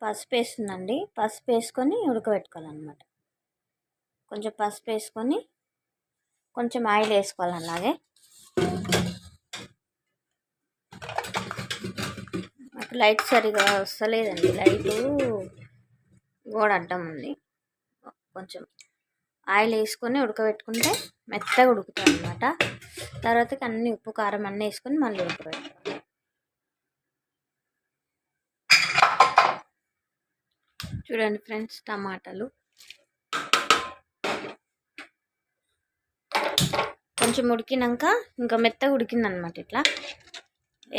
పసుపు వేస్తుందండి. పసుపు వేసుకొని ఉడకబెట్టుకోవాలన్నమాట. కొంచెం పసుపు వేసుకొని కొంచెం ఆయిల్ వేసుకోవాలి. అలాగే నాకు లైట్ సరిగా వస్తలేదండి. లైటు గోడ అడ్డం ఉంది. కొంచెం ఆయిల్ వేసుకొని ఉడకబెట్టుకుంటే మెత్తగా ఉడుకుతుంది అన్నమాట. తర్వాతకి అన్ని ఉప్పు కారం అన్నీ వేసుకొని మళ్ళీ ఉడకబెట్టుకోవాలి. చూడండి ఫ్రెండ్స్, టమాటాలు కొంచెం ఉడికినాక ఇంకా మెత్తగా ఉడికిందనమాట. ఇట్లా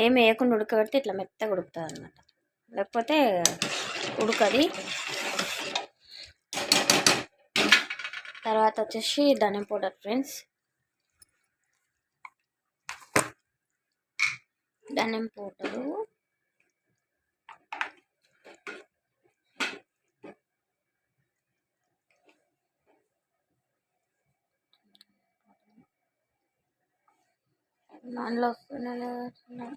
ఏం వేయకుండా ఉడకబెడితే ఇట్లా మెత్తగా ఉడుకుతుంది అనమాట. లేకపోతే ఉడకది. తర్వాత వచ్చేసి ధనియా పౌడర్ ఫ్రెండ్స్. ధనియా పౌడరు దానిలో వస్తున్నా.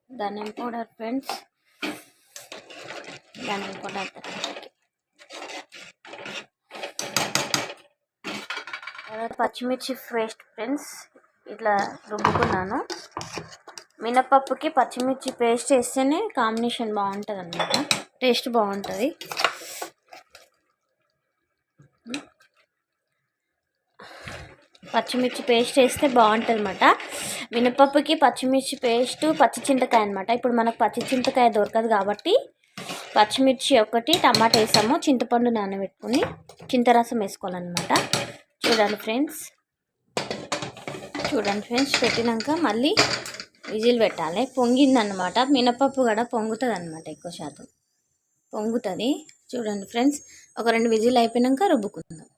ధనియా పౌడర్ ఫ్రెండ్స్, ధనియా పౌడర్ తర్వాత పచ్చిమిర్చి పేస్ట్ ఫ్రెండ్స్. ఇట్లా రుబ్బుకున్నాను. మినపప్పుకి పచ్చిమిర్చి పేస్ట్ వేస్తేనే కాంబినేషన్ బాగుంటుంది అన్నమాట. టేస్ట్ బాగుంటుంది. పచ్చిమిర్చి పేస్ట్ వేస్తే బాగుంటుంది అన్నమాట. మినపప్పుకి పచ్చిమిర్చి పేస్ట్, పచ్చి చింతకాయ అనమాట. ఇప్పుడు మనకు పచ్చి చింతకాయ దొరకదు కాబట్టి పచ్చిమిర్చి ఒకటి, టమాటా వేసాము. చింతపండు నానబెట్టుకుని చింతరసం వేసుకోవాలన్నమాట. చూడండి ఫ్రెండ్స్, పెట్టినాక మళ్ళీ విజిల్ పెట్టాలి. పొంగిందన్నమాట. మినపప్పు కూడా పొంగుతుంది అన్నమాట. ఎక్కువ శాతం పొంగుతుంది. చూడండి ఫ్రెండ్స్, ఒక 2 విజిల్ అయిపోయినాక రుబ్బుకుందాం.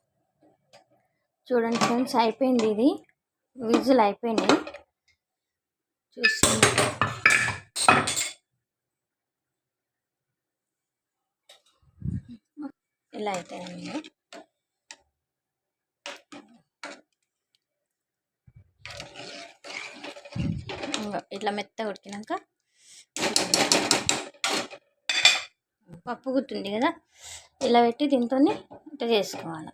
చూడండి ఫ్రెండ్స్, అయిపోయింది. ఇది విజిల్ అయిపోయింది. చూసుకోండి. ఇలా అయిపోయింది. ఇట్లా మెత్తగా ఉడికినాక పప్పు గుత్తుంది కదా, ఇలా పెట్టి దీంతో ఇట్లా చేసుకోవాలి.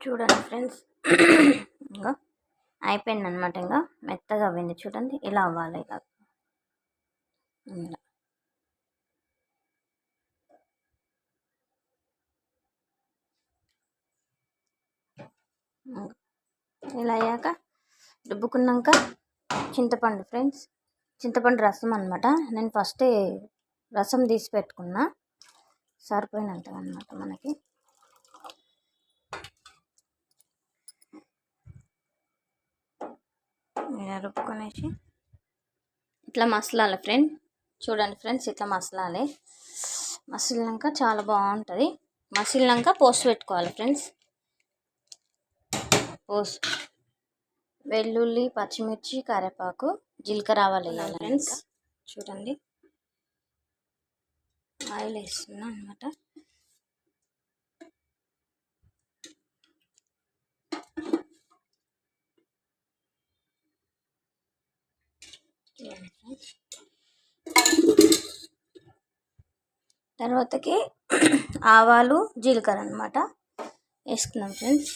చూడండి ఫ్రెండ్స్, ఇంకా అయిపోయింది అనమాట. ఇంకా మెత్తగా అవ్వింది. చూడండి, ఇలా అవ్వాలి. ఇలా ఇలా అయ్యాక రుబ్బుకున్నాక చింతపండు ఫ్రెండ్స్, చింతపండు రసం అనమాట. నేను ఫస్టే రసం తీసి పెట్టుకున్నా, సరిపోయినంత అనమాట మనకి. ఇలా రుబ్బుకొనేసి ఇట్లా మసలాలి ఫ్రెండ్. చూడండి ఫ్రెండ్స్, ఇట్లా మసలాలి. మసిలినాక చాలా బాగుంటుంది. మసిలినాక పోసి పెట్టుకోవాలి ఫ్రెండ్స్. వెల్లుల్లి, పచ్చిమిర్చి, కరివేపాకు, జీలకర్ర ఆవాలు వేయాలి ఫ్రెండ్స్. చూడండి, ఆయిల్ వేస్తున్నా అనమాట. తర్వాతకి ఆవాలు, జీలకర్ర అనమాట వేసుకున్నాం ఫ్రెండ్స్.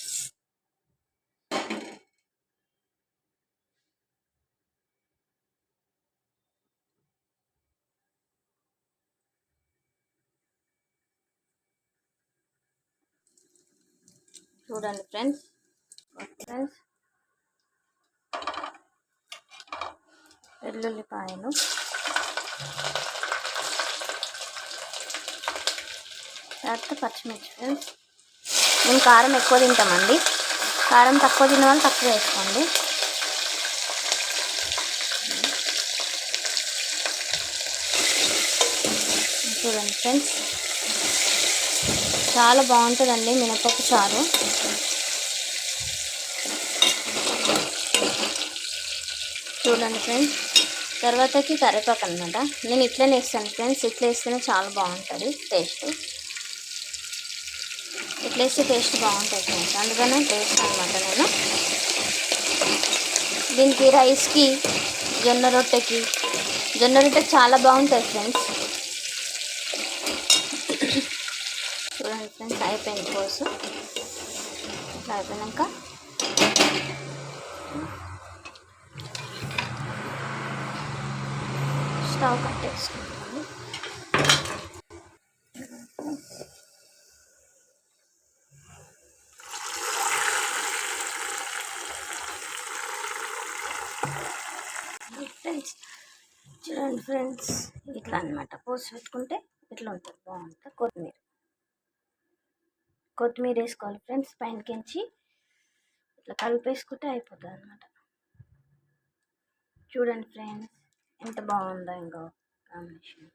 చూడండి ఫ్రెండ్స్, వెల్లుల్లిపాయలు, తర్వాత పచ్చిమిర్చి ఫ్రెండ్స్. మేము కారం ఎక్కువ తింటామండి. కారం తక్కువ తినే వాళ్ళు తక్కువ వేసుకోండి. చూడండి ఫ్రెండ్స్, చాలా బాగుంటుందండి మినపప్పు చారు. చూడండి ఫ్రెండ్స్, తర్వాతకి కరివేపాకు అనమాట. నేను ఇట్లనే వేస్తాను ఫ్రెండ్స్. ఇట్లా వేస్తేనే చాలా బాగుంటుంది టేస్ట్. ఇట్లా వేస్తే టేస్ట్ బాగుంటుంది ఫ్రెండ్స్, అందుకనే టేస్ట్ అనమాట. నేను దీనికి రైస్కి, జొన్న రొట్టెకి, జొన్న రొట్టె చాలా బాగుంటుంది ఫ్రెండ్స్. చూడండి ఫ్రెండ్స్, అయిపోయింది కోసు. ఇట్లా అయిపోయాక స్టవ్ కట్టేసుకుంటాము. ఫ్రెండ్స్ చూడండి ఫ్రెండ్స్, ఇట్లా అనమాట పోసి పెట్టుకుంటే ఇట్లా ఉంటుంది, బాగుంటుంది. కొత్తిమీర వేసుకోవాలి ఫ్రెండ్స్, పైనకించి ఇట్లా కలిపేసుకుంటే అయిపోతుంది అనమాట. చూడండి ఫ్రెండ్స్ ఎంత బాగుందో ఇంకో కాంబినేషన్.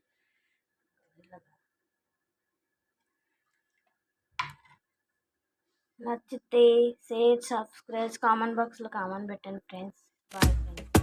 నచ్చితే షేర్, సబ్స్క్రైబ్, కామెంట్ బాక్స్లో కామెంట్ పెట్టండి ఫ్రెండ్స్. Bye friends.